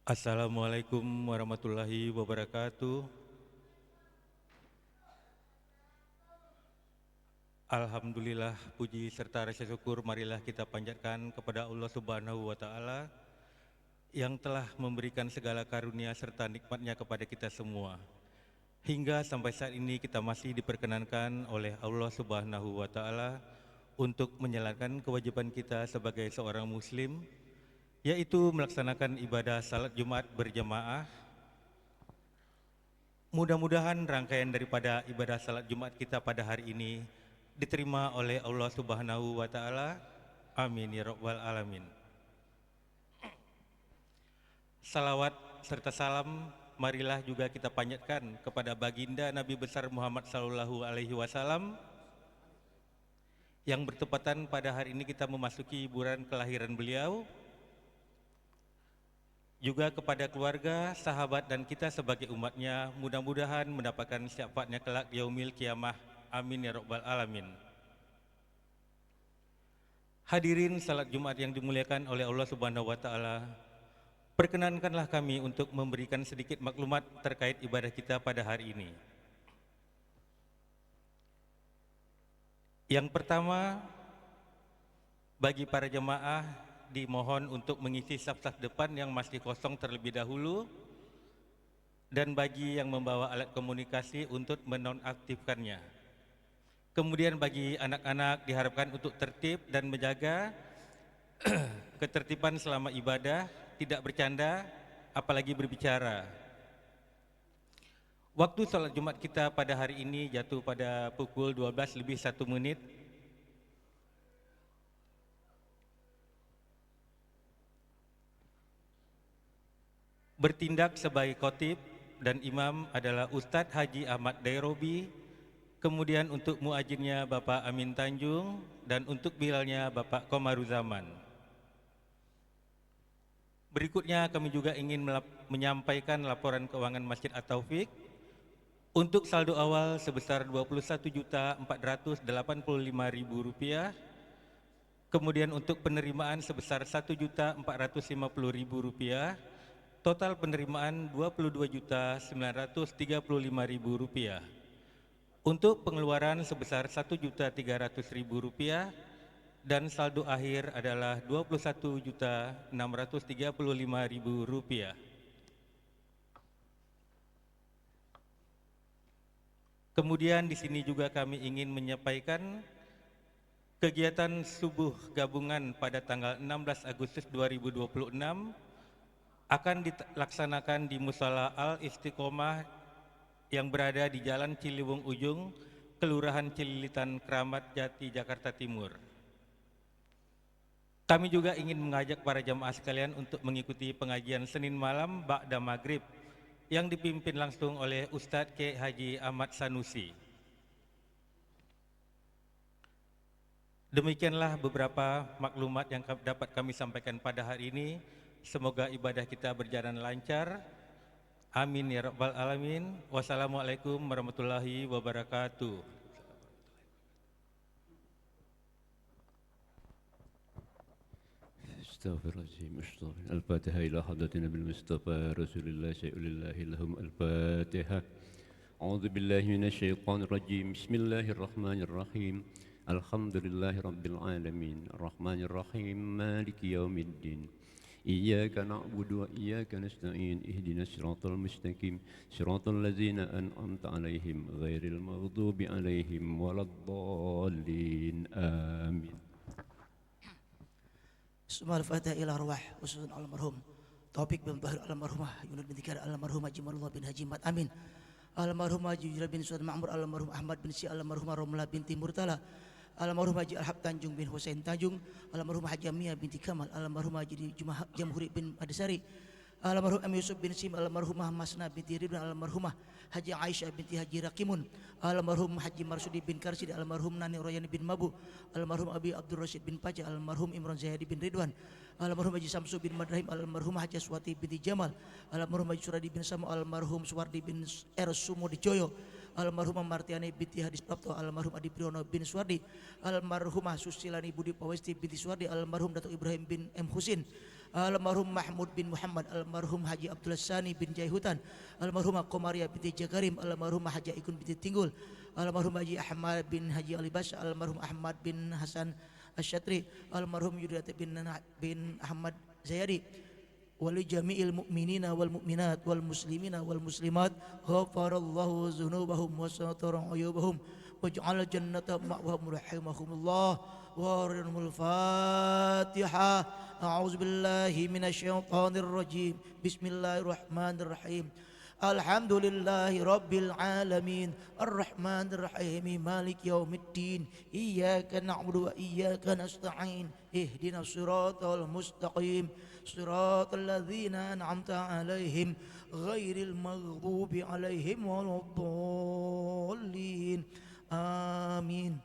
Assalamualaikum warahmatullahi wabarakatuh. Alhamdulillah, puji serta rasa syukur marilah kita panjatkan kepada Allah Subhanahu wa Ta'ala yang telah memberikan segala karunia serta nikmatnya kepada kita semua. Hingga sampai saat ini kita masih diperkenankan oleh Allah Subhanahu wa Ta'ala untuk menjalankan kewajiban kita sebagai seorang muslim, yaitu melaksanakan ibadah salat Jumat berjamaah. Mudah-mudahan rangkaian daripada ibadah salat Jumat kita pada hari ini diterima oleh Allah Subhanahu wa Ta'ala. Amin ya rabbal alamin. Salawat serta salam marilah juga kita panjatkan kepada baginda Nabi besar Muhammad sallallahu alaihi wasallam yang bertepatan pada hari ini kita memasuki bulan kelahiran beliau, juga kepada keluarga, sahabat dan kita sebagai umatnya, mudah-mudahan mendapatkan syafaatnya kelak yaumil kiamah. Amin ya rabbal alamin. Hadirin salat Jumat yang dimuliakan oleh Allah Subhanahu wa Ta'ala, perkenankanlah kami untuk memberikan sedikit maklumat terkait ibadah kita pada hari ini. Yang pertama, bagi para jemaah dimohon untuk mengisi saf-saf depan yang masih kosong terlebih dahulu, dan bagi yang membawa alat komunikasi untuk menonaktifkannya. Kemudian bagi anak-anak diharapkan untuk tertib dan menjaga ketertiban selama ibadah, tidak bercanda, apalagi berbicara. Waktu salat Jumat kita pada hari ini jatuh pada pukul 12 lebih 1 menit. Bertindak sebagai khotib dan imam adalah Ustadz Haji Ahmad Dairobi. Kemudian untuk muajinnya Bapak Amin Tanjung, dan untuk bilalnya Bapak Komaruzaman. Berikutnya kami juga ingin menyampaikan laporan keuangan Masjid At-Taufik untuk saldo awal sebesar Rp21.485.000. Kemudian untuk penerimaan sebesar Rp1.450.000. Total penerimaan Rp22.935.000. Untuk pengeluaran sebesar Rp1.300.000 dan saldo akhir adalah Rp21.635.000. Kemudian di sini juga kami ingin menyampaikan kegiatan subuh gabungan pada tanggal 16 Agustus 2026 akan dilaksanakan di Musala Al-Istiqomah yang berada di Jalan Ciliwung Ujung, Kelurahan Cililitan, Kramat Jati, Jakarta Timur. Kami juga ingin mengajak para jamaah sekalian untuk mengikuti pengajian Senin malam ba'da maghrib yang dipimpin langsung oleh Ustadz K. Haji Ahmad Sanusi. Demikianlah beberapa maklumat yang dapat kami sampaikan pada hari ini. Semoga ibadah kita berjalan lancar. Amin ya rabbal alamin. Wassalamualaikum warahmatullahi wabarakatuh. Astaghfirullahaladzim. Al-Fatihah ila hadratin Nabil Mustafa Rasulullah syai'ulillahi lahum al-Fatihah. A'udzu billahi minasyaitonir rajim. Bismillahirrahmanirrahim. Alhamdulillahi rabbil alamin. Arrahmanir rahim. Maliki yaumiddin. إياك نعبد وإياك نستعين اهدنا الصراط المستقيم صراط الذين أنعمت عليهم غير المغضوب عليهم ولا الضالين آمين. Bismillah al-Fatihah ila arwah khususan almarhum Taufik bin Bahir almarhumah Yunus bin Dikar almarhumah Jimarullah bin Haji Mat Amin almarhumah Jujra bin Suad Ma'mur almarhum Ahmad bin Si almarhumah Romlah binti Murtala almarhum Haji Al-Hab Tanjung bin Husain Tanjung, almarhum Haji Amiyah binti Kamal, almarhum Haji Jamhuri bin Adesari, almarhum Am Yusuf bin Sim, almarhumah Masna binti Ridwan, almarhumah Haji Aisyah binti Haji Rakimun, almarhum Haji Marsudi bin Karsid, almarhum Nani Royani bin Mabu, almarhum Abi Abdul Rashid bin Paja, almarhum Imran Zahidi bin Ridwan, almarhum Haji Samsu bin Madrahim, almarhum Haji Aswati binti Jamal, almarhum Haji Suradi bin Samu, almarhum Suwardi bin Sumo di Joyo, almarhumah Martiani binti Hadis Prapto, almarhum Adi Priyono bin Suwardi, almarhumah Susilani Budi Pawesti binti Suwardi, almarhum Datuk Ibrahim bin M. Husin, almarhum Mahmud bin Muhammad, almarhum Haji Abdullah Sani bin Jaihutan, almarhumah Qomaria binti Jakarim, almarhumah Haji Ikun binti Tinggul, almarhum Haji Ahmad bin Haji Ali Basya, almarhum Ahmad bin Hasan Asyatri, almarhum Yudhati bin Ahmad Zayadi, wali jami'il mu'minina wal mu'minat wal muslimina wal muslimat, ghafarallahu dzunubahum wa satara uyubahum waj'al jannata ma'wahum rahimahumullah. Warahmul Fatihah. A'udzu billahi minasyaitonir rajim. Bismillahirrahmanirrahim. Alhamdulillahi rabbil alamin, arrahmanir rahim, maliki yaumiddin, iyyaka na'budu wa iyyaka nasta'in, ihdinas siratal mustaqim, siratal ladzina an'amta 'alaihim ghairil maghdubi 'alaihim waladdallin. Amin.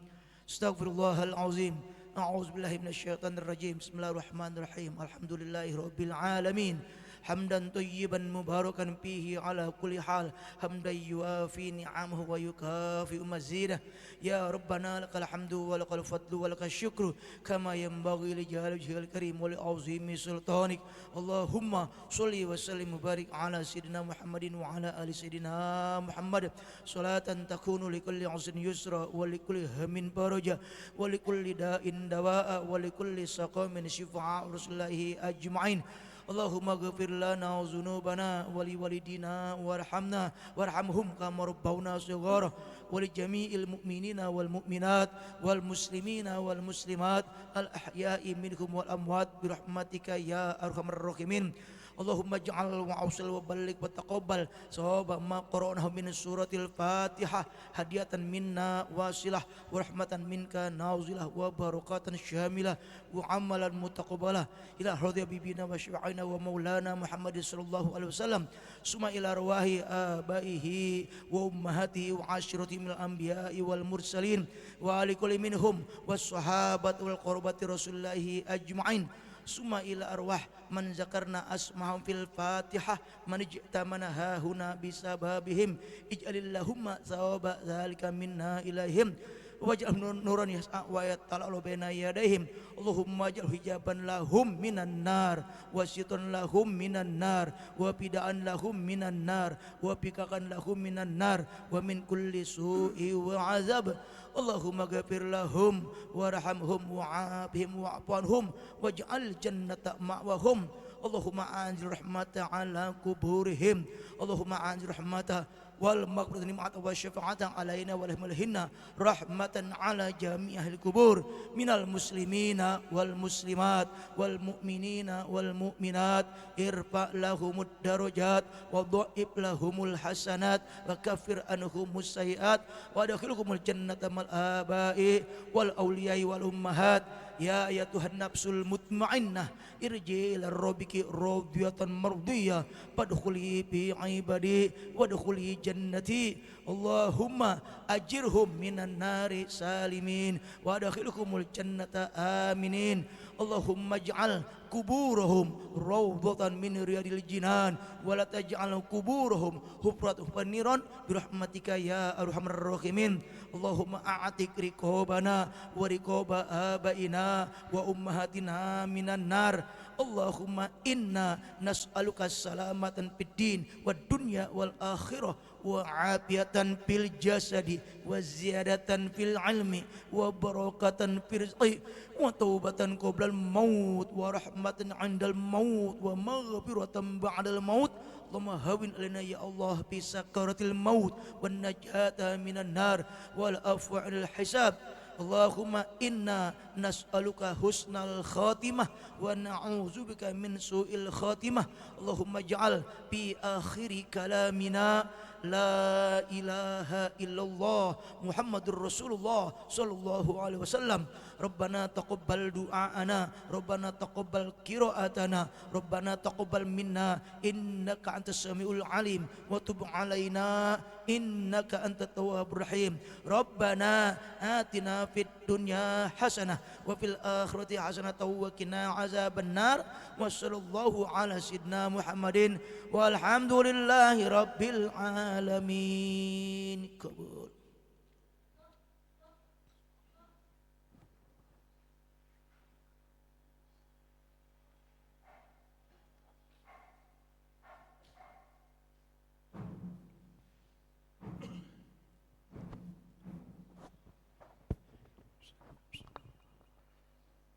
Astaghfirullahal azim. A'udzu billahi minasyaitonir rajim. Bismillahirrahmanirrahim. Alhamdulillahi rabbil alamin. Hamdan tayyiban mubarakan fihi ala kulli hal, hamdan yuafi ni'amahu wa yukafi mazidah. Ya Rabbana lakal hamdu wa lakal fadlu wa lakal syukru kama yanbaghi li jalali wajhikal karim wa li azimi sultanik. Allahumma sholli wa sallim mubarik ala sayyidina Muhammadin wa ala ali sayyidina Muhammad, salatan takunu li kulli usrin yusra wa li kulli hammin faraja wa li kulli da'in dawa'a wa li kulli saqamin shifa'a rasulillahi ajma'in. Allahumma ghafir lana dzunubana wa li walidina warhamna warhamhum kama rabbawna shighara wa li jami'il mu'minina wal mu'minat wal muslimina wal muslimat al ahya'i minhum wal amwat bi rahmatika ya arhamar rahimin. Allahumma ja'al wa awsil wa balligh wa taqabbal sawaba ma qara'nahu min suratil Fatihah hadiyatan minna wasilah wa rahmatan minka nazilah wa barakatan syamilah wa amalan mutaqabbalah ila hadhi habibina wa syafi'ina wa maulana Muhammad sallallahu alaihi wasallam, summa ila arwahi abaihi wa ummahatihi wa ashirati minal anbiya'i wal mursalin wa ali kulli minhum was sahabat wal qurbati rasulillahi ajma'in, summa ila arwah man zakarna asmahum fil Fatihah man ijtamana hahuna bisababihim ij'alillahumma thawaba dzalika minna ilaihim waj'al nuran yas'a wa yatala'u baina yadayhim. Allahumma ja'al hijaban lahum minan nar wa sitran lahum minan nar wa pidaan lahum minan nar wa pikakan lahum minan nar wa min kulli su'i wa azab. Allahumma ghafir lahum warhamhum wa'afihim wa'afanhum waj'al jannata ma'wahum. Allahumma anzil rahmata ala kuburihim. Allahumma anzil rahmata wal maghfirata nim'ata wa syafa'ata alaina wa lahumulhinna rahmatan ala jami'il kubur minal muslimina wal muslimat wal mu'minina wal mu'minat irfa lahumud darajat wa dha'ib lahumul hasanat wa kaffir anhumus sayiat wa adkhilhumul jannata mal aba'i wal awliyai wal ummahat. Ya Tuhan nafsul mutmainnah irji ila rabbiki radiyatan mardiyah fadkhuli fi ibadi wadkhuli jannati. Allahumma ajirhum minan nari salimin wa adkhilhumul jannata aminin. Allahumma ij'al kuburahum rawdatan min riyadil jinan wa la taj'al kuburahum hufratan niran bi rahmatika ya arhamar rahimin. Allahumma a'tik riqabana wa riqaba abaina wa ummahatina minan nar. Allahumma inna nas'aluka salamatan fid din wad dunya wal akhirah wa afiatan fil jasadi wa ziyadatan fil ilmi wa barakatan fil rizqi wa taubatan qoblal maut wa rahmatan 'indal maut wa maghfiratan ba'dal maut. Allahumma hawin alaina ya Allah bi sakaratil maut wan najata minan nar wal afwa 'anil hisab. Allahumma inna nas'aluka husnal khatimah wa na'udzubika min su'il khatimah. Allahumma ja'al fi akhiri kalamina la ilaha illallah Muhammadur Rasulullah sallallahu alaihi wasallam. Rabbana taqabbal du'aana, Rabbana taqabbal qira'atana, Rabbana taqabbal minna innaka antas samiul alim wa tub alaina innaka antat tawwabur rahim. Rabbana atina fid dunya hasanah wa fil akhirati hasanah wa qina azabannar. Wa sallallahu ala sayyidina Muhammadin walhamdulillahi rabbil alamin. Kabul.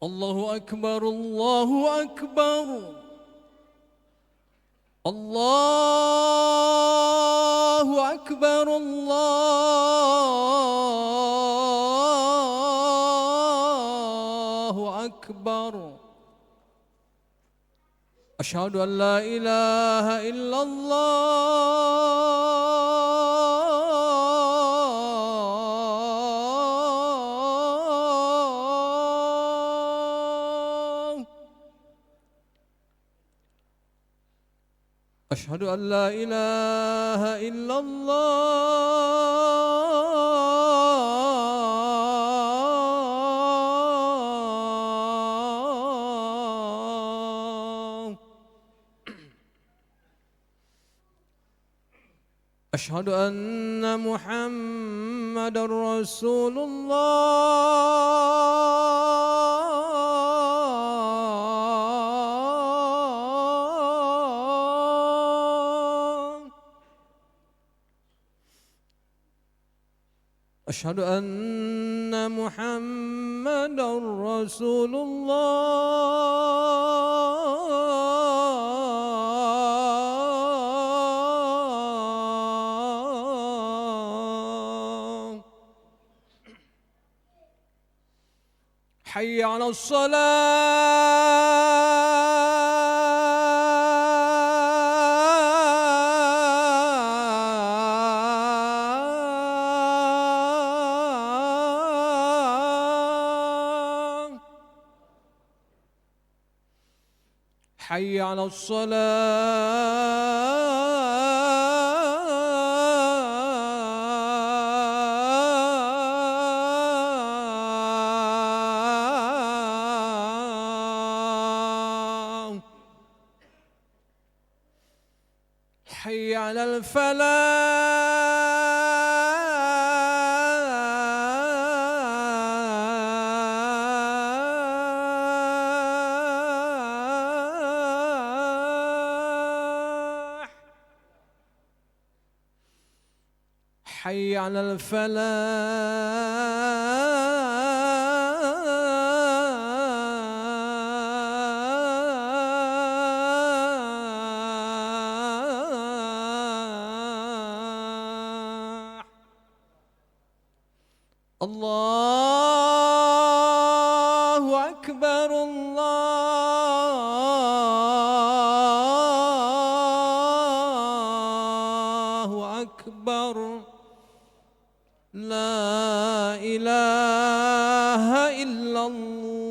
الله أكبر الله أكبر الله أكبر الله أكبر أشهد أن لا إله إلا الله أشهد أن لا إله إلا الله أشهد أن محمد رسول الله أشهد أن محمد رسول الله حي على الصلاة حي على الصلاة حي على الفلاح حي على الفلاح الله أكبر الله أكبر لا إله إلا الله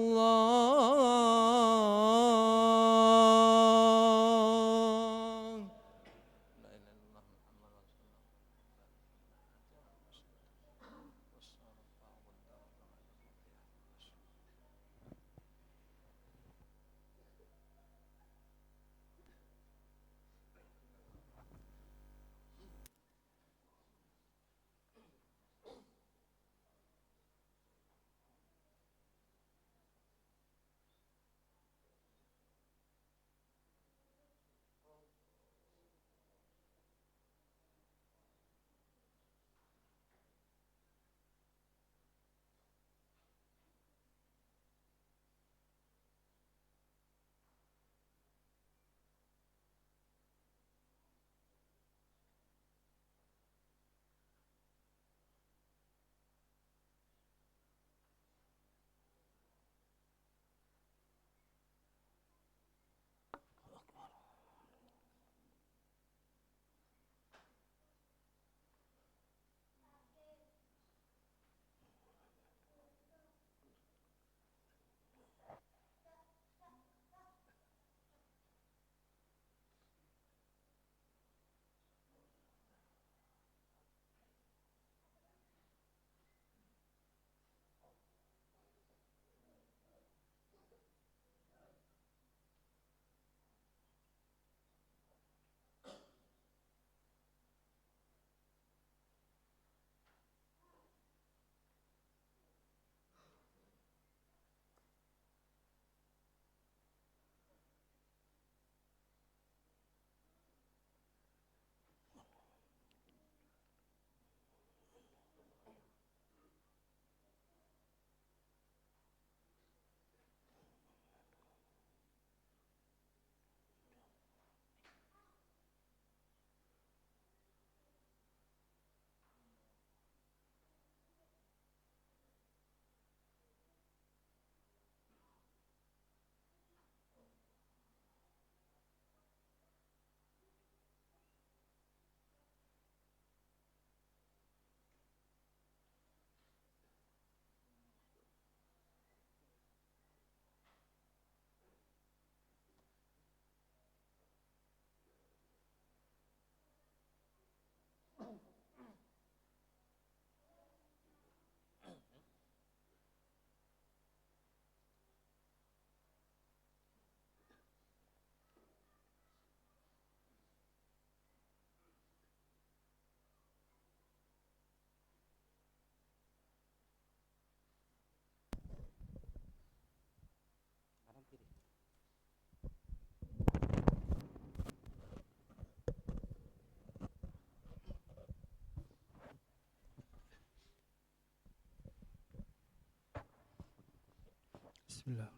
Bismillah.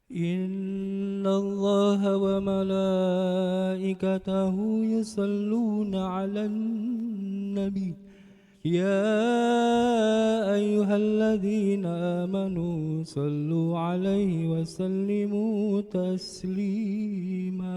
Inna Allah wa malaikatahu yusalluna ala nabi. Ya ayyuhalladzina amanu sallu alaihi wa sallimu taslima.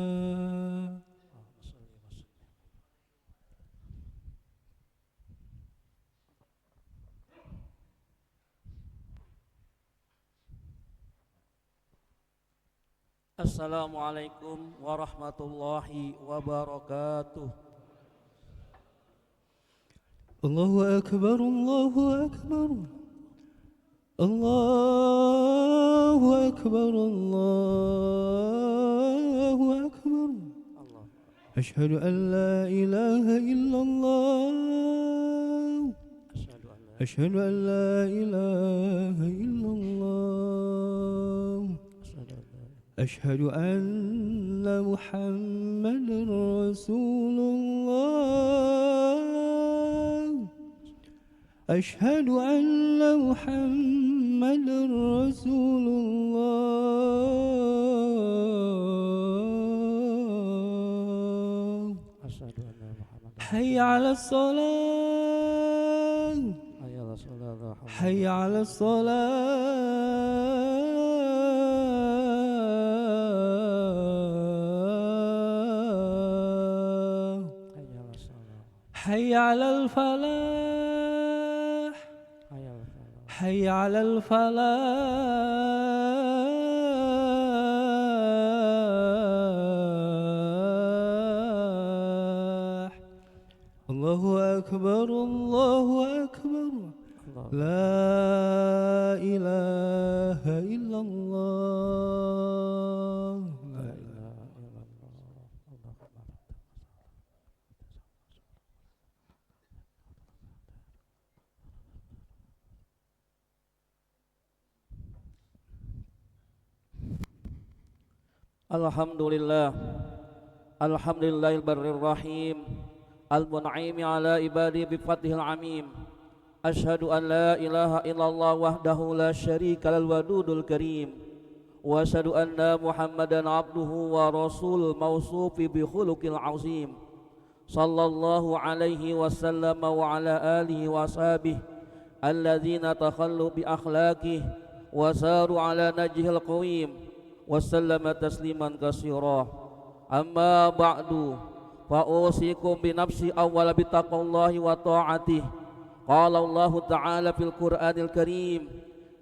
Assalamualaikum warahmatullahi wabarakatuh. Allahu akbar, Allahu akbar. Allahu akbar, Allahu akbar. Asyhadu an la ilaha illallah. Asyhadu an la ilaha illallah. أشهد أن محمد رسول الله. أشهد أن محمد رسول الله. حي على الصلاة. حي على الصلاة. حي على الفلاح. حي على الفلاح. الله أكبر، الله أكبر. لا إله إلا الله. لا إله إلا الله. Alhamdulillah, alhamdulillahil barrir rahim, al-mun'imi ala ibadi bi fathil amim. Asyhadu an la ilaha illallah wahdahu la syarika lal wadudul karim. Wa asyhadu anna Muhammadan abduhu wa rasul mausufi bi khuluqil azim. Sallallahu alaihi wasallam wa ala alihi wa ashabihi alladzina takhallu bi akhlaqihi wa saru ala najhil qawim. Wasallama tasliman katsira. Amma ba'du, fa usikum bi nafsi awwala bi taqwallahi wa ta'atihi. Qala Allah Ta'ala fil Qur'anil Karim,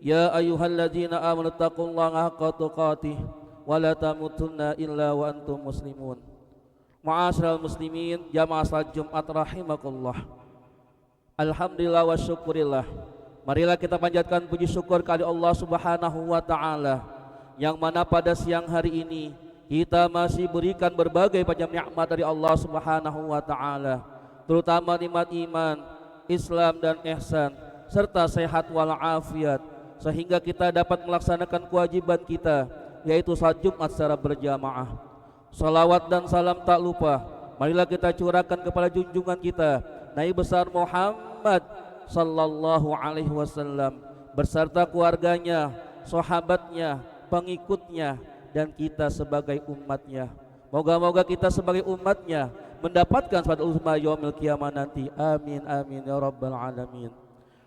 ya ayyuhalladzina amanu taqullaha haqqa tuqatih wa la tamutunna illa wa antum muslimun. Ma'asyiral muslimin, jamaah salat Jumat rahimakumullah. Alhamdulillah wa syukurillah. Marilah kita panjatkan puji syukur kepada Allah Subhanahu wa taala, yang mana pada siang hari ini kita masih berikan berbagai macam nikmat dari Allah Subhanahu wa taala, terutama nikmat iman, Islam dan ihsan serta sehat walafiat, sehingga kita dapat melaksanakan kewajiban kita, yaitu salat Jumat secara berjamaah. Salawat dan salam tak lupa marilah kita curahkan kepada junjungan kita Nabi besar Muhammad sallallahu alaihi wasallam beserta keluarganya, sahabatnya, pengikutnya, dan kita sebagai umatnya. Moga-moga kita sebagai umatnya mendapatkan pada uzma yaumil qiyamah nanti. Amin amin ya rabbal alamin.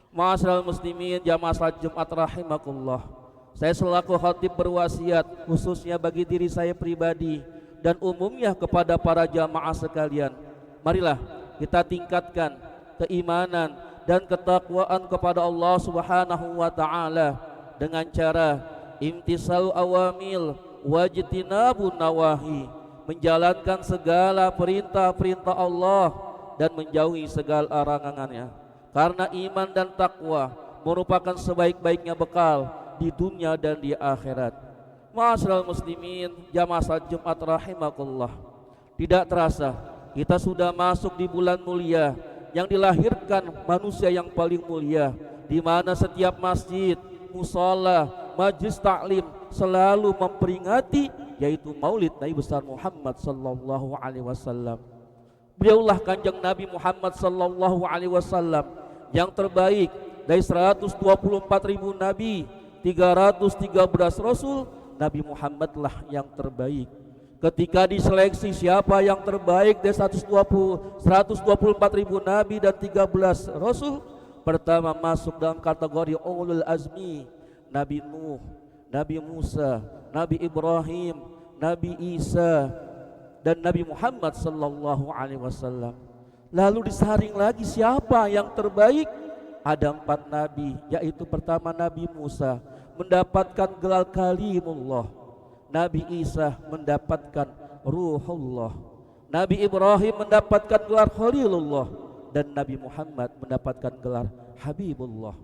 Ma'asyiral muslimin, jamaah salat Jumat rahimakumullah. Saya selaku khatib berwasiat khususnya bagi diri saya pribadi dan umumnya kepada para jamaah sekalian. Marilah kita tingkatkan keimanan dan ketakwaan kepada Allah Subhanahu wa taala dengan cara imtisalu awamil wajtinabun nawahi, menjalankan segala perintah-perintah Allah dan menjauhi segala larangannya. Karena iman dan takwa merupakan sebaik-baiknya bekal di dunia dan di akhirat. Ma'asyiral muslimin, jamaah salat Jumat rahimakumullah. Tidak terasa kita sudah masuk di bulan mulia yang dilahirkan manusia yang paling mulia, di mana setiap masjid, musala, majlis taklim selalu memperingati yaitu Maulid Nabi besar Muhammad sallallahu alaihi wasallam. Beliaulah kanjeng Nabi Muhammad sallallahu alaihi wasallam yang terbaik dari 124.000 nabi 313 Rasul, Nabi Muhammadlah yang terbaik. Ketika diseleksi siapa yang terbaik dari 124 ribu Nabi dan 13 Rasul, pertama masuk dalam kategori ulul azmi, Nabi Nuh, Nabi Musa, Nabi Ibrahim, Nabi Isa, dan Nabi Muhammad sallallahu alaihi wasallam. Lalu disaring lagi siapa yang terbaik? Ada 4 nabi, yaitu pertama Nabi Musa mendapatkan gelar kalimullah, Nabi Isa mendapatkan ruhullah, Nabi Ibrahim mendapatkan gelar khalilullah, dan Nabi Muhammad mendapatkan gelar habibullah.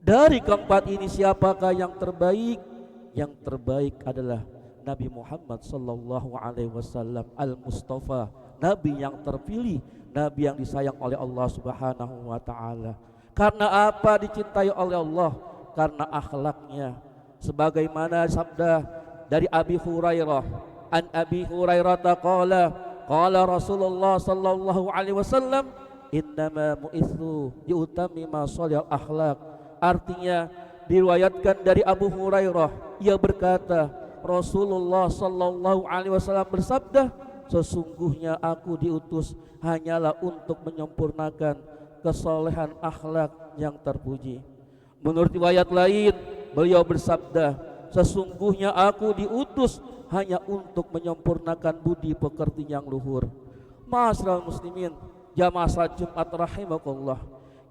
Dari keempat ini siapakah yang terbaik? Yang terbaik adalah Nabi Muhammad sallallahu alaihi wasallam al-Mustafa, Nabi yang terpilih, Nabi yang disayang oleh Allah Subhanahu wa taala. Karena apa dicintai oleh Allah? Karena akhlaknya. Sebagaimana sabda dari Abi Hurairah, an Abi Hurairah qala Rasulullah sallallahu alaihi wasallam, innama mu'ithu liutammima shalihal akhlak. Artinya diriwayatkan dari Abu Hurairah, ia berkata, Rasulullah sallallahu alaihi wasallam bersabda, sesungguhnya aku diutus hanyalah untuk menyempurnakan kesolehan akhlak yang terpuji. Menurut riwayat lain, beliau bersabda, sesungguhnya aku diutus hanya untuk menyempurnakan budi pekerti yang luhur. Ma'asyiral muslimin, jamaah salat Jumat rahimakumullah,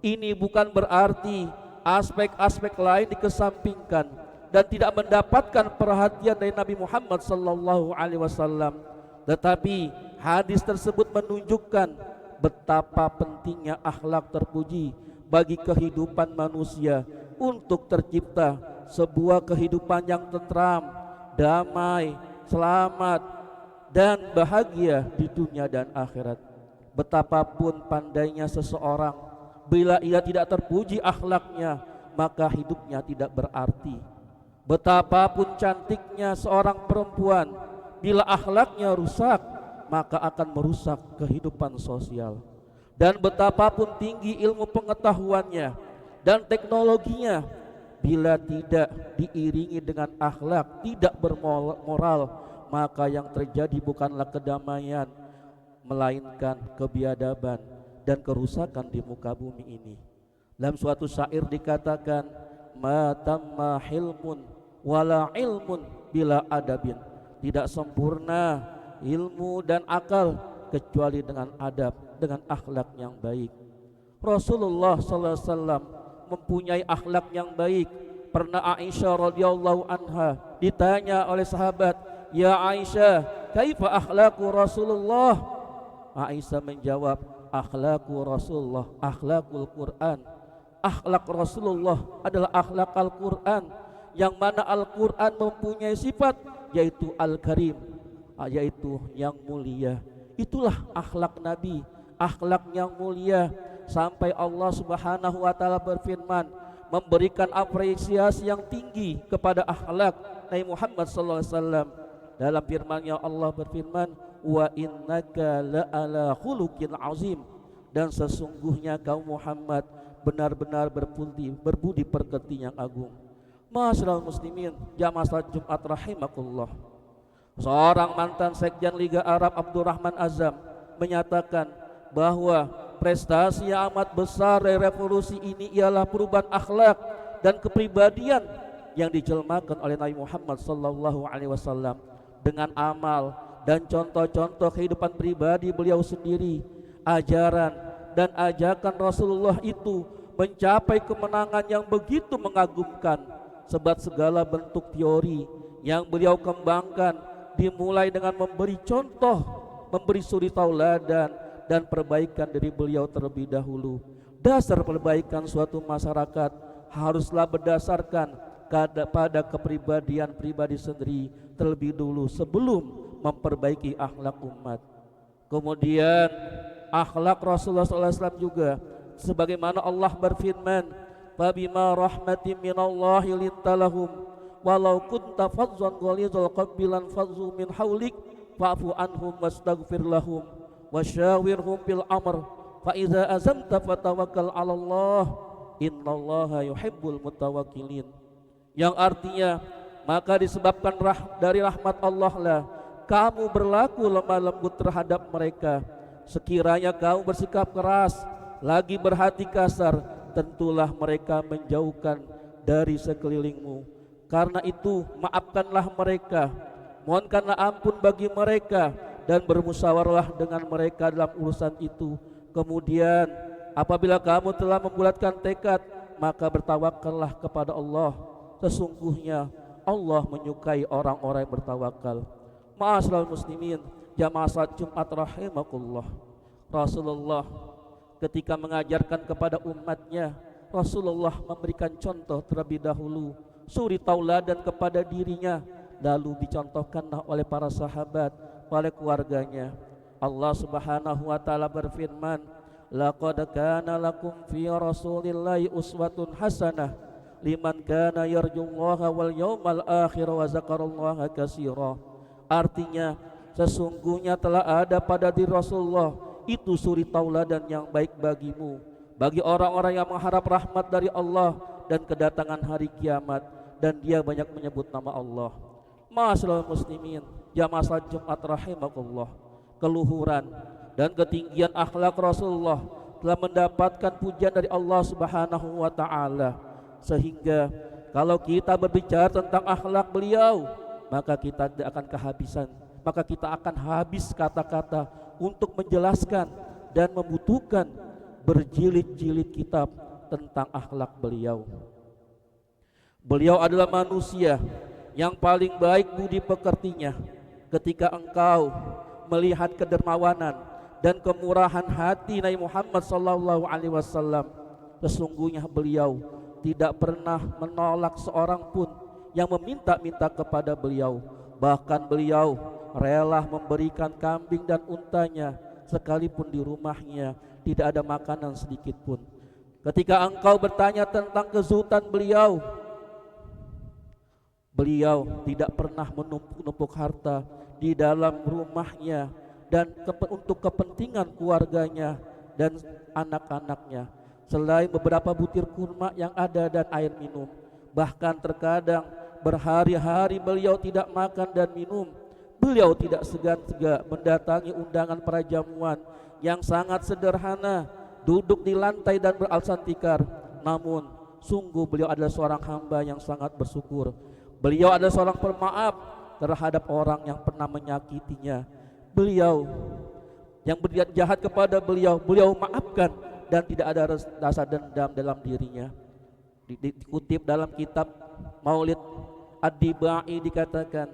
ini bukan berarti aspek-aspek lain dikesampingkan dan tidak mendapatkan perhatian dari Nabi Muhammad sallallahu alaihi wasallam. Tetapi hadis tersebut menunjukkan betapa pentingnya akhlak terpuji bagi kehidupan manusia untuk tercipta sebuah kehidupan yang tentram, damai, selamat, dan bahagia di dunia dan akhirat. Betapapun pandainya seseorang, bila ia tidak terpuji akhlaknya, maka hidupnya tidak berarti. Betapapun cantiknya seorang perempuan, bila akhlaknya rusak, maka akan merusak kehidupan sosial. Dan betapapun tinggi ilmu pengetahuannya dan teknologinya, bila tidak diiringi dengan akhlak tidak bermoral, maka yang terjadi bukanlah kedamaian, melainkan kebiadaban dan kerusakan di muka bumi ini. Dalam suatu syair dikatakan, ma tamma hilmun wala ilmun bila adabin. Tidak sempurna ilmu dan akal kecuali dengan adab, dengan akhlak yang baik. Rasulullah sallallahu alaihi wasallam mempunyai akhlak yang baik. Pernah Aisyah radhiyallahu anha ditanya oleh sahabat, "Ya Aisyah, kaifa akhlaqu Rasulullah?" Aisyah menjawab, "Akhlaqu Rasulullah akhlaqul Quran." Akhlak Rasulullah adalah akhlak Al-Quran, yang mana Al-Quran mempunyai sifat yaitu Al-Karim, yaitu yang mulia. Itulah akhlak Nabi, akhlak yang mulia, sampai Allah Subhanahu wa taala berfirman, memberikan apresiasi yang tinggi kepada akhlak Nabi Muhammad sallallahu alaihi wasallam. Dalam firman-Nya Allah berfirman, wa innaka la'ala khuluqin azim, dan sesungguhnya kaum Muhammad benar-benar berbudi pekerti yang agung. Ma'asyiral muslimin, jamaah salat Jumat rahimakumullah. Seorang mantan sekjen Liga Arab Abdurrahman Azam menyatakan bahwa prestasi yang amat besar dari revolusi ini ialah perubahan akhlak dan kepribadian yang dijelmakan oleh Nabi Muhammad sallallahu alaihi wasallam dengan amal dan contoh-contoh kehidupan pribadi beliau sendiri. Ajaran dan ajakan Rasulullah itu mencapai kemenangan yang begitu mengagumkan, sebab segala bentuk teori yang beliau kembangkan dimulai dengan memberi contoh, memberi suri tauladan dan perbaikan dari beliau terlebih dahulu. Dasar perbaikan suatu masyarakat haruslah berdasarkan pada kepribadian pribadi sendiri terlebih dulu sebelum memperbaiki akhlak umat. Kemudian akhlak Rasulullah SAW juga, sebagaimana Allah berfirman, fabima rahmatin minallahi lintalahum walau kunta fazzan ghalidhal qalbi lan fazzu min haulik fa'fu anhum wastaghfir lahum wasyawirhum fil amr fa iza azamta fatawakkal 'ala Allah innallaha yuhibbul mutawakkilin. yang artinya maka disebabkan dari rahmat Allah lah kamu berlaku lemah lembut terhadap mereka. Sekiranya kamu bersikap keras lagi berhati kasar, tentulah mereka menjauhkan dari sekelilingmu. Karena itu maafkanlah mereka, mohonkanlah ampun bagi mereka, dan bermusyawarah dengan mereka dalam urusan itu. Kemudian apabila kamu telah membulatkan tekad, maka bertawakallah kepada Allah. Sesungguhnya Allah menyukai orang-orang yang bertawakal. Ma'asyiral muslimin, jamaah salat Jumat rahimakumullah. Rasulullah ketika mengajarkan kepada umatnya, Rasulullah memberikan contoh terlebih dahulu, suri tauladan kepada dirinya, lalu dicontohkanlah oleh para sahabat, oleh keluarganya. Allah Subhanahu wa taala berfirman, laqad kana lakum fi rasulillahi uswatun hasanah liman kana yarjullaha wal yawmal akhir wa zakarallaha katsira. Artinya sesungguhnya telah ada pada diri Rasulullah itu suri tauladan yang baik bagimu, bagi orang-orang yang mengharap rahmat dari Allah dan kedatangan hari kiamat, dan dia banyak menyebut nama Allah. Ma'asyiral muslimin, jamaah salat Jumat rahimakumullah, keluhuran dan ketinggian akhlak Rasulullah telah mendapatkan pujian dari Allah Subhanahu wa taala, sehingga kalau kita berbicara tentang akhlak beliau, maka kita tidak akan kehabisan, maka kita akan habis kata-kata untuk menjelaskan dan membutuhkan berjilid-jilid kitab tentang akhlak beliau. Beliau adalah manusia yang paling baik budi pekertinya. Ketika engkau melihat kedermawanan dan kemurahan hati Nabi Muhammad sallallahu alaihi wasallam, sesungguhnya beliau tidak pernah menolak seorang pun yang meminta-minta kepada beliau. Bahkan beliau rela memberikan kambing dan untanya, sekalipun di rumahnya tidak ada makanan sedikit pun. Ketika engkau bertanya tentang kezuhudan beliau, beliau tidak pernah menumpuk-numpuk harta di dalam rumahnya dan untuk kepentingan keluarganya dan anak-anaknya, selain beberapa butir kurma yang ada dan air minum. Bahkan terkadang berhari-hari beliau tidak makan dan minum. Beliau tidak segan-segan mendatangi undangan para jamuan yang sangat sederhana, duduk di lantai dan beralasan tikar. Namun sungguh beliau adalah seorang hamba yang sangat bersyukur. Beliau adalah seorang pemaaf terhadap orang yang pernah menyakitinya. Beliau yang berbuat jahat kepada beliau, beliau maafkan dan tidak ada rasa dendam dalam dirinya. Dikutip dalam kitab Maulid Ad-Dibai dikatakan,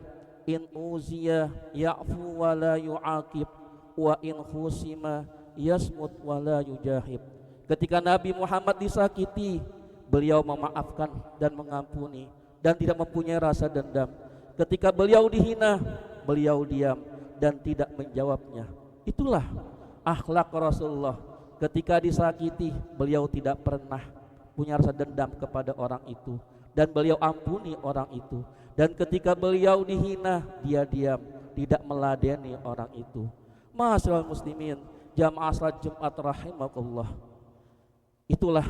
in uziya ya'fu wa la yu'aqib wa in khusima yasmut wa la yujahib. Ketika Nabi Muhammad disakiti, beliau memaafkan dan mengampuni dan tidak mempunyai rasa dendam. Ketika beliau dihina, beliau diam dan tidak menjawabnya. Itulah akhlak Rasulullah. Ketika disakiti, beliau tidak pernah punya rasa dendam kepada orang itu, dan beliau ampuni orang itu. Dan ketika beliau dihina, dia diam, tidak meladeni orang itu. Ma'asyiral muslimin, jamaah salat Jumat rahimakumullah, itulah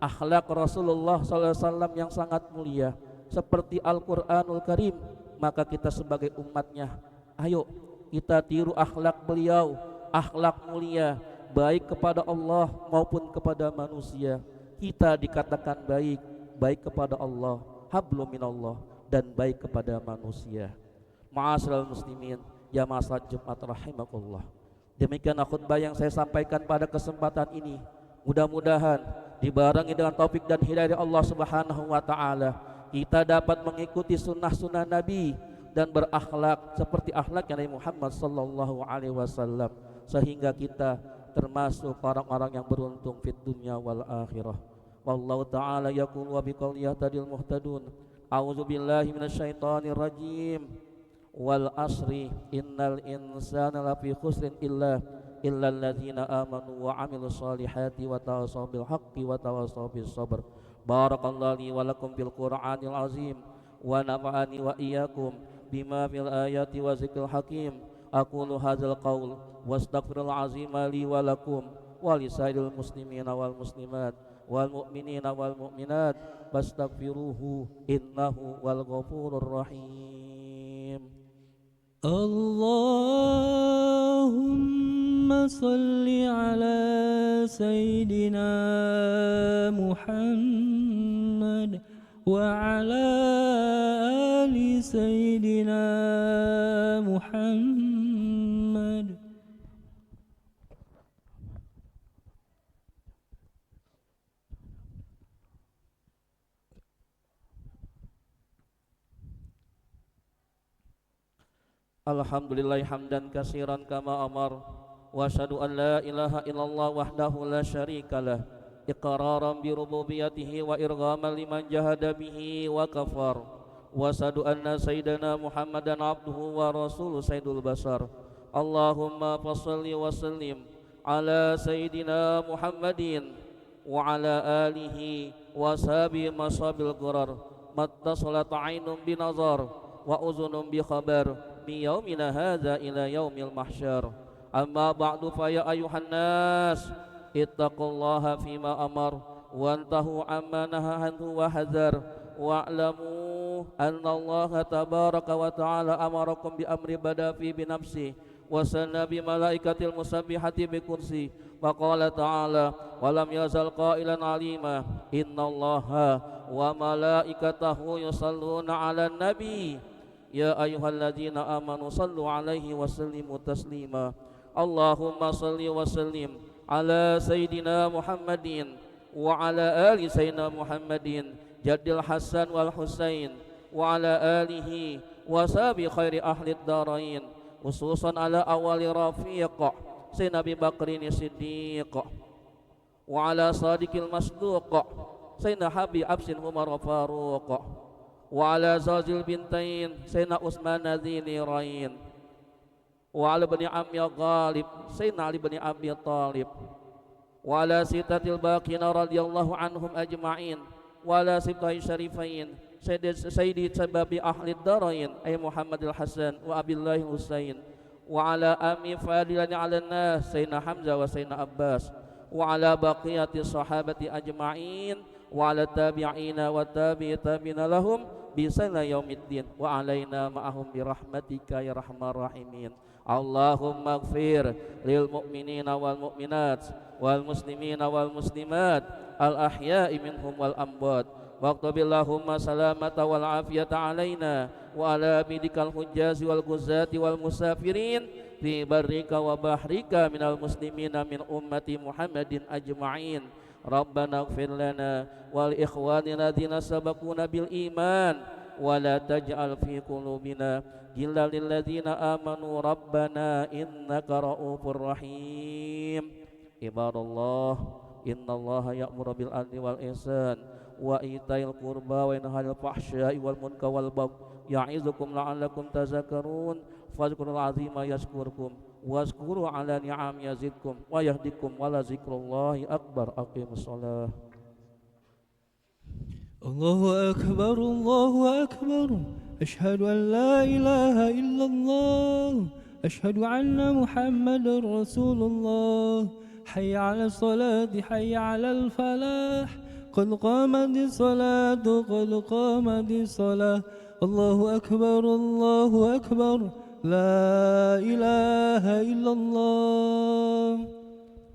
akhlak Rasulullah SAW yang sangat mulia, seperti Al-Quranul Karim. Maka kita sebagai umatnya, ayo kita tiru akhlak beliau, akhlak mulia, baik kepada Allah maupun kepada manusia. Kita dikatakan baik, baik kepada Allah, hablum minallah, dan baik kepada manusia. Ma'asyiral muslimin, jamaah salat Jumat rahimakumullah, demikian khutbah yang saya sampaikan pada kesempatan ini. Mudah-mudahan dibarengi dengan taufik dan hidayah Allah Subhanahu wa taala, kita dapat mengikuti sunnah-sunnah Nabi dan berakhlak seperti akhlaknya Nabi Muhammad sallallahu alaihi wasallam, sehingga kita termasuk orang-orang yang beruntung fid dunya wal akhirah. Wallahu ta'ala yaqul wa biqaulihi yahtadil muhtadun. A'udzu billahi minasyaitonir rajim. Wal asri innal insana lafi khusrin illa alladzina amanu wa amilus solihati wa tawassaw bil haqqi wa tawassaw bis sabr. Barakallahu li wa lakum bil Qur'anil azim wa nafa'ani wa iyyakum bima fil ayati wa zikril hakim. Aqulu hadzal qaul wastaghfirul azim li wa lakum wa lisairil muslimina wal muslimat. والمؤمنين والمؤمنات فاستغفروه إنه هو الغفور الرحيم. اللهم صل على سيدنا محمد وعلى آل سيدنا محمد. Alhamdulillah hamdan katsiran kama amar wa asyhadu an la ilaha illallah wahdahu la syarikalah iqraran bi rububiyyatihi wa irghaman liman jahada bihi wa kafar wa asyhadu anna sayyidana Muhammadan abduhu wa rasuluh sayyidul basar. Allahumma fashalli wa sallim ala sayyidina Muhammadin wa ala alihi wa sahbihi masabil gharar mattasalat ainun binazar wa uzunun bi khabar min yaumina hadza ila yaumil mahsyar. Amma ba'du fa ya ayuhan nas ittaqullaha fima amar wantahu amma naha anhu wa hadzar wa'lamu anna Allah tabaraka wa ta'ala amarakum bi amri bada fi bi nafsi wa sanna bi malaikatil musabbihati bi kursi wa qala ta'ala wa lam yazal qailan alima innallaha wa malaikatahu yusalluna 'alan nabi ya ayyuhalladzina amanu sallu 'alaihi wa sallimu taslima. Allahumma salli wa sallim ala sayyidina Muhammadin wa ala ali sayyidina Muhammadin jaddil Hasan wal Husain wa ala alihi wa sahbi khairi ahli darain khususan ala awali rafiq sayyidina Abi Bakrin Siddiq wa ala sadiqil masduq sayyidina Habib Absin Umar Faruq wa ala Zazil bintain sayyidina Utsman Nadzini Rain wa ala bani Ammi Ghalib sayyidina Ali bin Abi Thalib wa ala sitatil baqina radhiyallahu anhum ajma'in wa ala sibtai syarifain sayyidi sababi ahli darain ay Muhammadil Hasan wa Abillahi Husain wa ala ami fadilani ala nas sayyidina Hamzah wa sayyidina Abbas wa ala baqiyati sahabati ajma'in wa ala tabi'ina wa tabi'ina lahum bisana yaumiddin wa alaina ma'ahum birahmatika ya rahmar rahimin. Allahumma ighfir lil mu'minina wal mu'minat wal muslimina wal muslimat al ahya'i minhum wal amwat waqtabillahumma salamata wal afiyata alaina wa ala abidikal hujjazi wal guzati wal musafirin fi barrika wa bahrika minal muslimina min ummati Muhammadin ajma'in. Rabbana ighfir lana wal ikhwanina alladzina sabaquna bil iman wa la taj'al fi qulubina ghillan lil ladzina amanu rabbana innaka ra'ufur rahim. Ibadallah innallaha ya'muru bil adli wal ihsan wa itail qurba wa yanha 'anil fahsya'i wal munkari wal baghi ya'izukum la'allakum tadhakkarun fadhkurul 'azima yashkurkum wazkuru 'ala ni'am yazidkum wa yahdikum wa la zikrullahi akbar. Aqimus shalah. Allahu akbar, Allahu akbar. Ashhadu an la ilaha illallah. Ashhadu anna Muhammadar Rasulullah. Hayya 'alas salati, hayya 'alal falah. Qad qamatis salatu, qad qamatis salah. Allahu akbar, Allahu akbar. La ilaha illallah.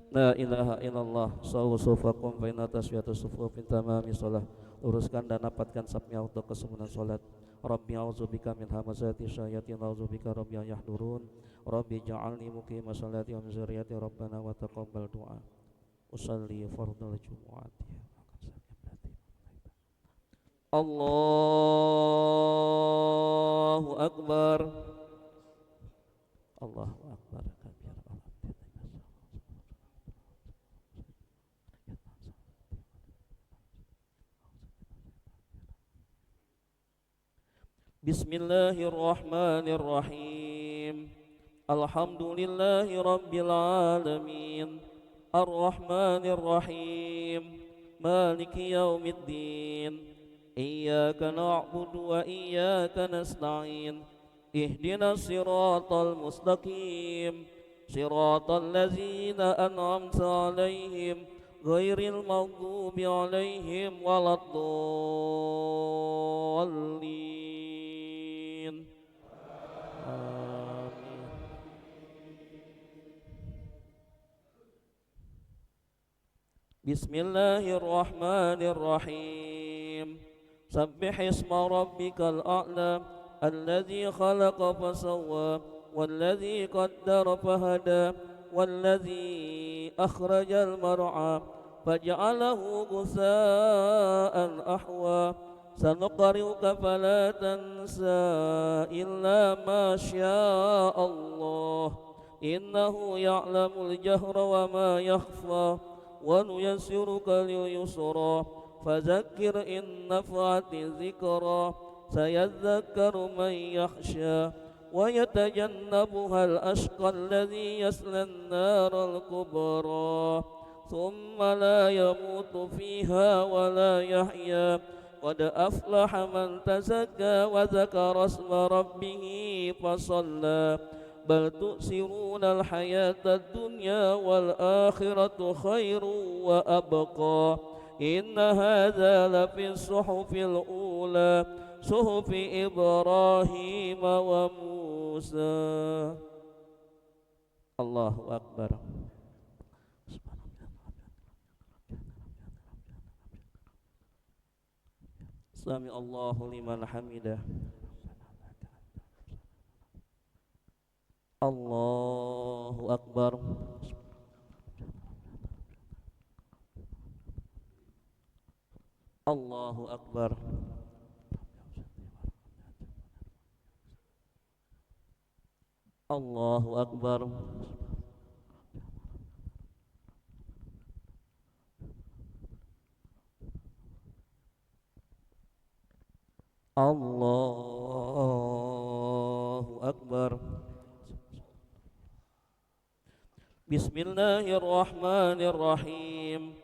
La ilaha illallah. Sawu sufakum fa inna tasfiyatu sufufin tamami salah. Uruskan dan dapatkan sapnya untuk kesempurnaan salat. Rabbi a'udzubika min hamazati syayatin wa a'udzubika rabbi an yahdurun. Rabbi ja'alni muqima sholati wa min dzurriyyati rabbana wa taqabbal du'a. Usalli fardhu jumu'ati. Allahu akbar. Allahu akbar kabir. Bismillahirrahmanirrahim. Alhamdulillahi rabbil alamin. Ar-Rahmanir-Rahim. Maliki yaumiddin. Iyyaka na'budu wa iyyaka nasta'in. Ihdinas siratal mustaqim. Siratal ladzina an'amta 'alaihim غير المغضوب عليهم ولا الضالين آمين. بسم الله الرحمن الرحيم سبح اسم ربك الأعلى الذي خلق فسوى والذي قدر فهدى والذي أخرج المرعى فجعله غثاء أحوى سنقرئك فلا تنسى إلا ما شاء الله إنه يعلم الجهر وما يخفى ونيسرك لليسرى فذكر إن نفعت الذكرى سيذكر من يخشى ويتجنبها الأشقى الذي يصلى النار الكبرى ثم لا يموت فيها ولا يحيا قد أفلح من تزكى وذكر اسم ربه فصلى بل تؤثرون الحياة الدنيا والآخرة خير وأبقى إن هذا لفي الصحف الأولى صحف إبراهيم وموسى. الله أكبر. سمع الله لمن حمده. الله أكبر. الله أكبر. الله أكبر. الله أكبر. بسم الله الرحمن الرحيم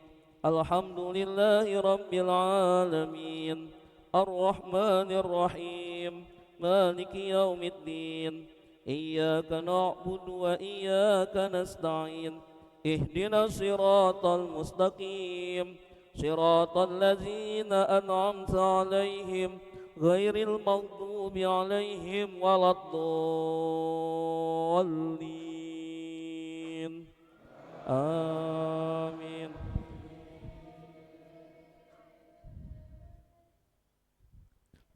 الحمد لله رب العالمين الرحمن الرحيم مالك يوم الدين إياك نعبد وإياك نستعين اهدنا الصراط المستقيم صراط الذين أنعمت عليهم غير المغضوب عليهم ولا الضالين آمين.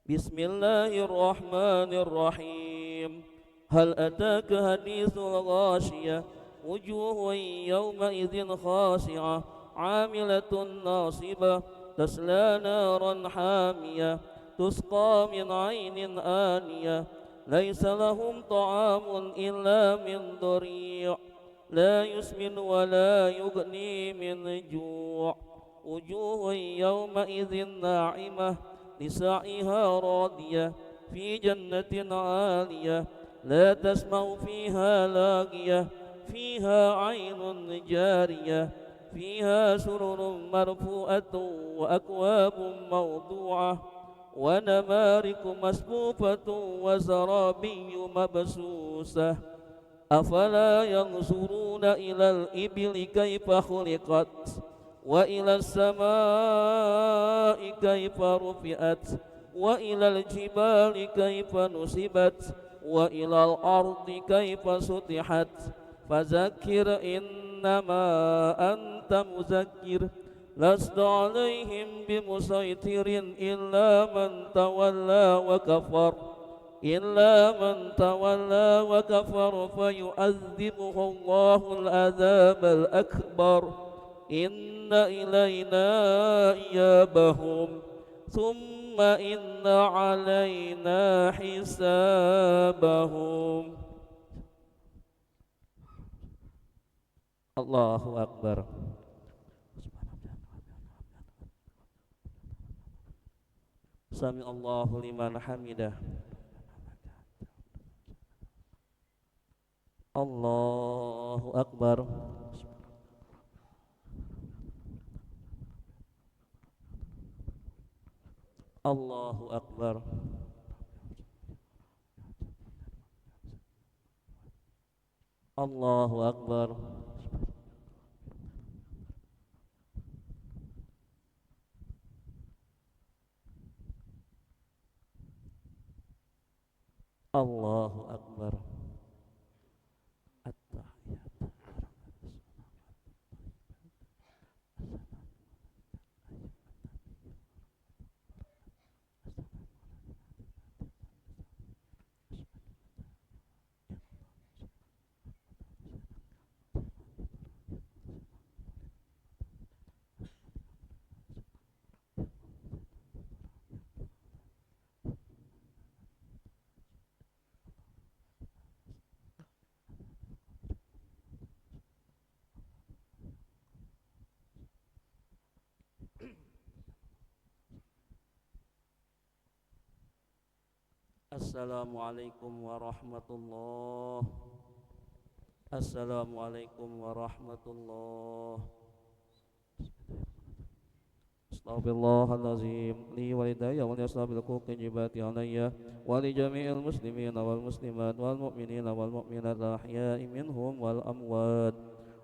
بسم الله الرحمن الرحيم هل أتاك حديث الغاشية وجوه يومئذ خاشعة عاملة ناصبة تصلى نارا حامية تسقى من عين آنية ليس لهم طعام إلا من ضريع لا يسمن ولا يغني من جوع وجوه يومئذ ناعمة لسعيها راضية في جنة عالية لا تسمع فيها لاغية فيها عين جارية فيها سرر مرفوعة وأكواب موضوعة ونمارق مصفوفة وزرابي مبسوسة أفلا ينظرون إلى الإبل كيف خلقت وإلى السماء كيف رفعت وإلى الجبال كيف نصبت وإلى الأرض كيف سطحت فذكر إنما أنت مذكر لست عليهم بمسيطر إلا من تولى وكفر فيعذبه الله العذاب الأكبر إن إلينا إيابهم ثم إن علينا حسابهم. الله أكبر. سمع الله لمن حمده. الله أكبر. الله أكبر. الله أكبر. Allahu Akbar. At-tahiyat. Assalamualaikum warahmatullahi. Assalamualaikum warahmatullahi. Astaghfirullahalazim li walidayya wa li ashabil huquqi jibati alayya wa li jami'il muslimina wal muslimat wal mu'minina wal mu'minat ahya'i minhum wal amwat.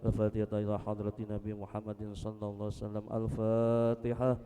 Al-Fatihah ila hadrati Nabi Muhammadin sallallahu alaihi wasallam. Al-Fatihah.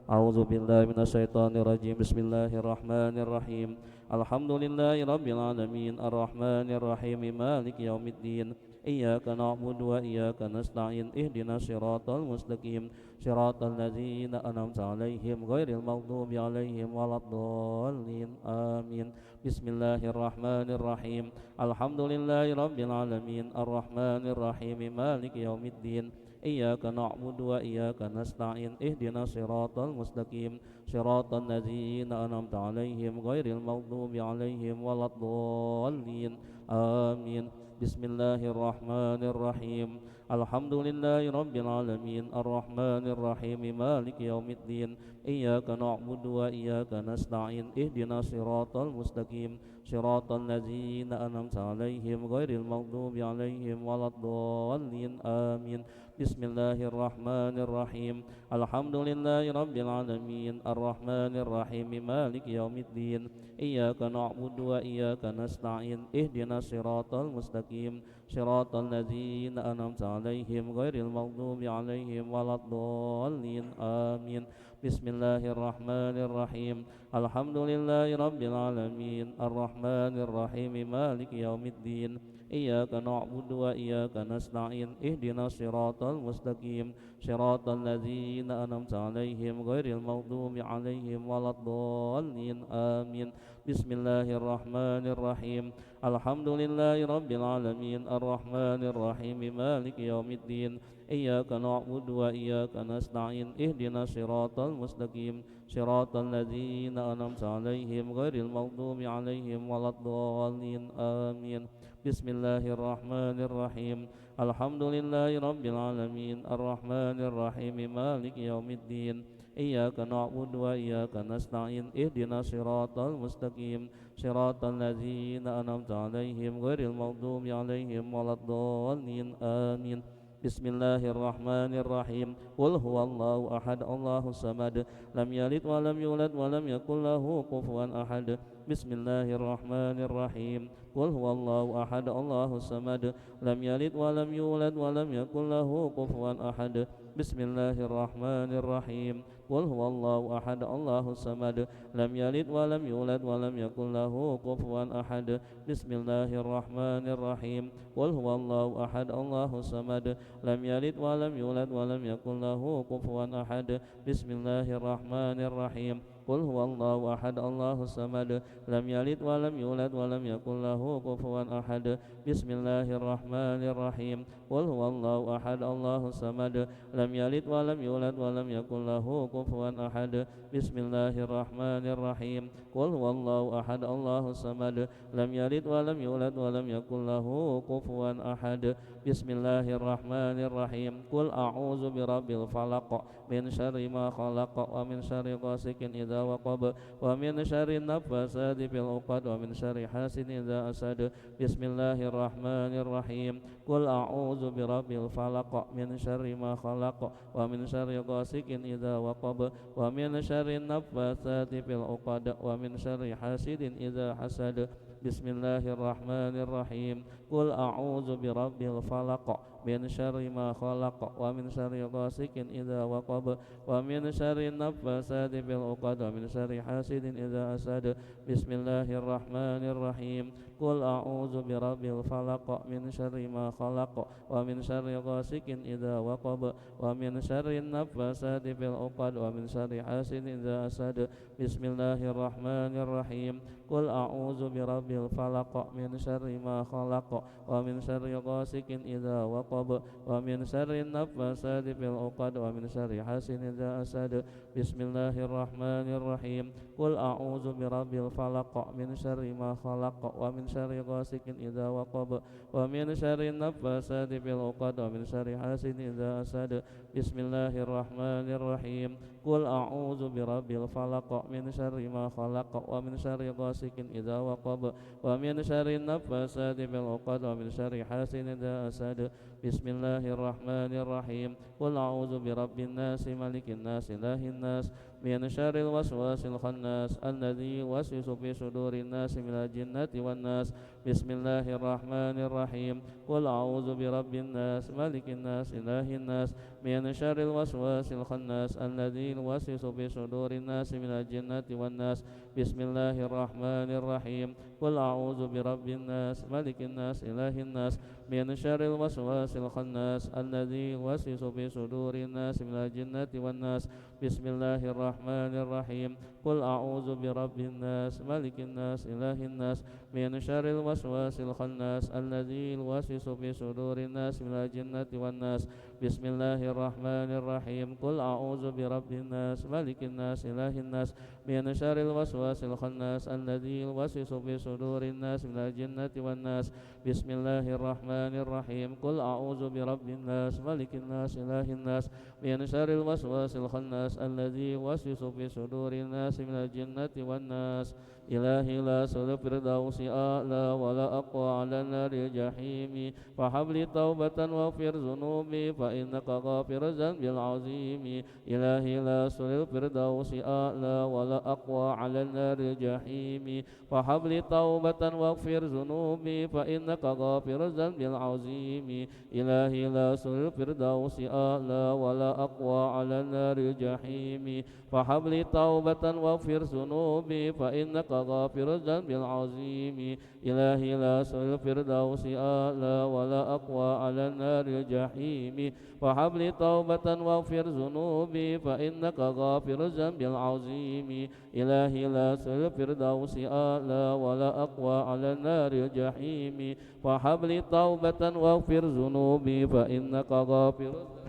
A'udzu billahi minasyaitonir rajim. Bismillahirrahmanirrahim. Alhamdulillahi rabbil alamin arrahmanir rahim maliki yaumiddin. Iyyaka na'budu wa iyyaka nasta'in. Ihdinas siratal mustaqim. Siratal ladzina an'amta 'alaihim ghairil maghdubi 'alaihim waladdallin. Amin. Bismillahirrahmanirrahim. Alhamdulillahi rabbil alamin arrahmanir rahim maliki yaumiddin. Iyyaka na'budu wa iyyaka nasta'in. Ihdinas siratal mustaqim. Siratal ladzina an'amta 'alaihim ghairil maghdubi 'alaihim waladdallin. Amin. Bismillahirrahmanirrahim. Alhamdulillahi rabbil alamin arrahmanir rahim maliki yaumiddin. Iyyaka na'budu wa iyyaka nasta'in. Ihdinas siratal mustaqim. Siratal ladzina an'amta 'alaihim ghairil maghdubi 'alaihim waladdallin. Amin. Bismillahirrahmanirrahim. Alhamdulillahi rabbil alamin arrahmanir rahim maliki yaumiddin. Iyyaka na'budu wa iyyaka nasta'in. Ihdinas siratal mustaqim. Siratal ladzina an'amta 'alaihim ghairil maghdubi 'alaihim waladdallin. Amin. Bismillahirrahmanirrahim. Alhamdulillahi rabbil alamin arrahmanir rahim maliki yaumiddin. Iyyaka na'budu wa iyyaka nasta'in. Ihdinas siratal mustaqim. Siratal ladzina an'amta 'alaihim ghairil maghdubi 'alaihim waladdallin. Amin. Bismillahirrahmanirrahim. Alhamdulillahi rabbil alamin arrahmanir rahim maliki yaumiddin. Iyyaka na'budu wa iyyaka nasta'in. Ihdinas siratal mustaqim. Siratal ladzina an'amta 'alaihim ghairil maghdubi 'alaihim waladdallin. Amin. Bismillahirrahmanirrahim. Alhamdulillahi rabbil alamin arrahmanir rahim maliki yaumiddin. Iyyaka na'budu wa iyyaka nasta'in. Ihdinas siratal mustaqim. Siratal ladzina an'amta 'alaihim ghairil maghdubi 'alaihim waladdallin. Amin. Bismillahirrahmanirrahim. Qul huwallahu ahad, Allahus samad, lam yalid wa lam yulad wa lam yakul lahu kufuwan ahad. Bismillahirrahmanirrahim. Qul huwallahu ahad, Allahus samad, lam yalid wa lam yulad wa lam yakul lahu kufuwan ahad. Bismillahirrahmanirrahim. Qul huwallahu ahad, Allahus samad, lam yalid wa lam yulad wa lam yakul lahu kufuwan ahad. Bismillahirrahmanirrahim. Qul huwallahu ahad, Allahus samad, lam yalid wa lam yulad wa lam yakul lahu kufuwan ahad. Bismillahirrahmanirrahim. Qul huwallahu ahad, Allahus samad, lam yalid wa lam yulad wa lam yakul lahu kufuwan ahad. Bismillahirrahmanirrahim. Qul huwallahu ahad, Allahus samad, lam yalid wa lam yulad wa lam yakul lahu kufuwan ahad. Bismillahirrahmanirrahim. Qul huwallahu ahad, Allahus samad, lam yalid wa lam yulad wa lam yakul lahu kufuwan ahad. Bismillahirrahmanirrahim. Qul a'udzu birabbil falaq min syarri ma khalaq wa min syarri ghasikin idza waqab wa min syarri naffasati fil 'uqad wa min syarri hasidin idza hasad. Bismillahirrahmanirrahim. Qul a'udzu birabbil falaq min syarri ma khalaq wa min syarri ghasikin idza waqab wa min syarri naffasati fil 'uqad wa min syarri hasidin idza hasad. Bismillahirrahmanirrahim. Qul a'udzu birabbil falaq min syarri ma khalaq wa min syarri ghasikin idza waqab wa min syarri naffasati fil 'uqad wa min syarri hasidin idza hasad. Bismillahirrahmanirrahim. Qul a'udzu birabbil falaq min syarri ma khalaq wa min syarri ghasikin idza waqab wa min syarri naffasati fil 'uqad wa min syarri hasidin idza hasad. Bismillahirrahmanirrahim. Qul a'udzu birabbil falaq min syarri ma khalaq wa min syarri ghasikin idza waqab wa min syarri naffasati fil 'uqad wa min syarri hasidin idza hasad. Bismillahirrahmanirrahim. Qul a'udzu birabbil falaq min syarri ma khalaq wa min syarri ghasikin idza waqab wa min syarri naffasati fil 'uqad wa min syarri hasidin idza hasad. Bismillahirrahmanirrahim. Qul a'udzu birabbil falaq min syarri ma khalaq wa min syarri ghasikin idza waqab wa min syarri naffasati fil 'uqad wa min syarri hasidin idza hasad. Bismillahirrahmanirrahim. Qul a'udzu birabbin nas malikin nas ilahin nas min syarril waswasil khannas alladzi yuwaswisu fi sudurin nas minal jinnati wan nas. Bismillahirrahmanirrahim. Qul a'udzu birabbin nas malikin nas ilahin nas min syarril waswasil khannas alladzi yuwaswisu fi sudurin nas minal jinnati wan nas. Bismillahirrahmanirrahim. Qul a'udzu birabbin nas malikin nas ilahin nas min syarril waswasil khannas alladzi yuwaswisu fi sudurin nas minal jinnati wan nas. Bismillahirrahmanirrahim. Qul a'udzu birabbin nas malikin nas ilahin nas min syarril waswasil khannas alladzi yuwaswisu fi sudurin nas minal jinnati wan nas. Bismillahirrahmanirrahim. Qul a'udzu birabbin nas malikin nas ilahin nas min syarril waswasil khannas alladzi yuwaswisu fi sudurin nas minal jinnati wan nas. Bismillahirrahmanirrahim. Qul a'udzu birabbin nas malikin nas ilahin nas min syarril waswasil khannas alladzi yuwaswisu fi sudurin nas minal jinnati wan nas. Ilahi la sul firdausi a'la wa la aqwa 'ala naril jahimi fa habli taubatan waghfir dhunubi fa innaka ghafiruz dzambil 'azimi. Ilahi la sul firdausi a'la wa la aqwa 'ala naril jahimi fa habli taubatan waghfir dhunubi fa innaka ghafiruz dzambil 'azimi. Ilahi la sul firdausi a'la wa la aqwa 'ala naril jahimi fa habli taubatan waghfir dhunubi fa innaka ghafiruz dzambil 'azimi. Ilahi la sul firdausi a'la wa la aqwa 'ala naril jahimi fa habli taubatan waghfir dhunubi fa innaka ghafiruz dzambil 'azimi. Ilahi la sul firdausi a'la wa la aqwa 'ala naril jahimi fa habli taubatan waghfir dhunubi fa innaka ghafiruz.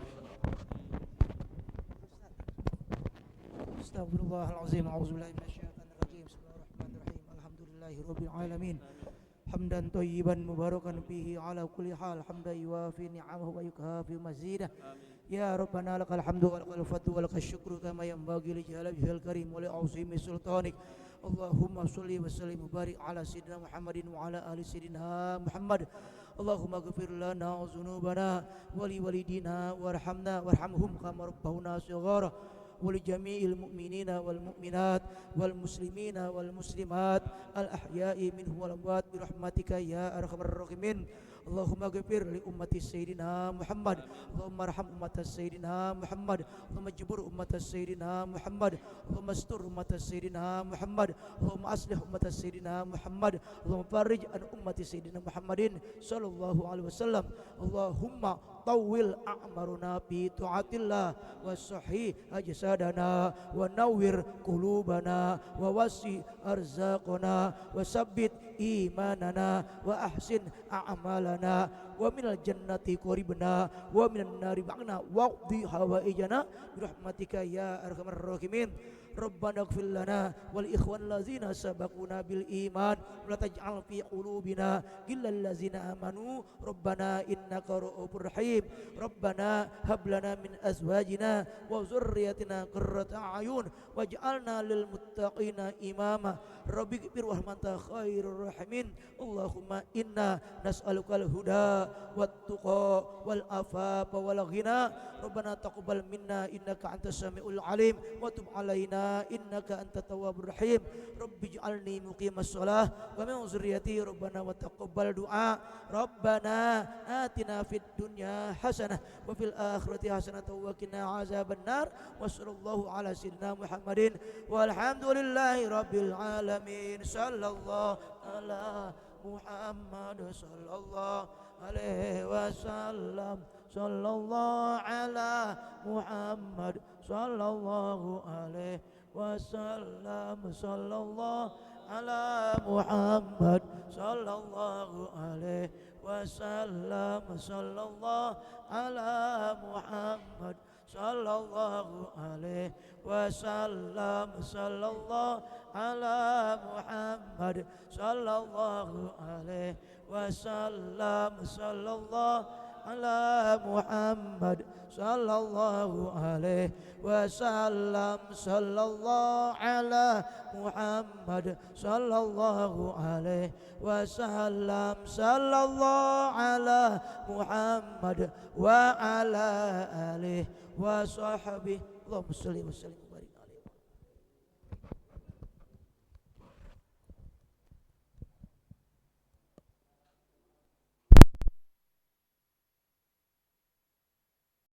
Astaghfirullahalazim. A'udzubillahi minasyaitonir rajim. Bismillahirrahmanirrahim. Alhamdulillahirabbil alamin. Hamdan thayyiban mubarakan fihi ala kulli hal. Hamdan yuwafi ni'amahu wa yukafi mazidah. Ya Rabbana lakal hamdu wa lakal fadlu wa lakal syukru kama yanbaghi li jalali wajhikal karim wa li 'azimi sultanik. Allahumma sholli wa sallim wa barik ala sayyidina Muhammadin wa ala ali sayyidina Muhammad. Allahumma ighfir lana dzunubana wa li walidina warhamna warhamhum kama rabbawna shighara. ولجميع المؤمنين والمؤمنات والمسلمين والمسلمات الأحياء منهم والأموات برحمتك يا أرحم الراحمين. اللهم اغفر لأمة سيدنا محمد. اللهم ارحم أمة سيدنا محمد. اللهم اجبر أمة سيدنا محمد. اللهم استر أمة سيدنا محمد. اللهم أصلح أمة سيدنا محمد. اللهم فرج عن أمة سيدنا محمد صلى الله عليه وسلم. اللهم طول أعمارنا بطاعة الله وصحي أجسادنا ونور قلوبنا ووسع أرزاقنا وثبت إيماننا وأحسن أعمالنا ومن الجنة قريبنا ومن النار بعدنا واقضي حوائجنا برحمتك يا أرحم الراحمين. ربنا اغفر لنا والإخوان الذين سبقونا بالإيمان ولا تجعل في قلوبنا غلا الذين آمنوا ربنا إنك رؤوف رحيم. ربنا هب لنا من أزواجنا وذريتنا قرة أعين واجعلنا للمتقين إماما. ربي اغفر وارحم خير الراحمين. اللهم إنا نسألك الهدى والتقى والعفاف والغنى. ربنا تقبل منا إنك أنت السميع العليم وتب علينا إنك أنت التواب الرحيم رب اجعلني مقيم الصلاة ومن ذريتي ربنا وتقبل دعاء ربنا آتنا في الدنيا حسنة وفي الآخرة حسنة وقنا عذاب النار وصلى الله على سيدنا محمد والحمد لله رب العالمين صلى الله على محمد صلى الله عليه وسلم صلى الله على محمد صلى الله عليه وسلم صلى الله على محمد صلى الله عليه وسلم صلى الله على محمد صلى الله عليه وسلم صلى الله على محمد صلى الله عليه وسلم صلى الله على محمد صلى الله عليه وسلم صلى الله على محمد صلى الله عليه وسلم صلى الله على محمد وعلى آله وصحبه اللهم صل وسلم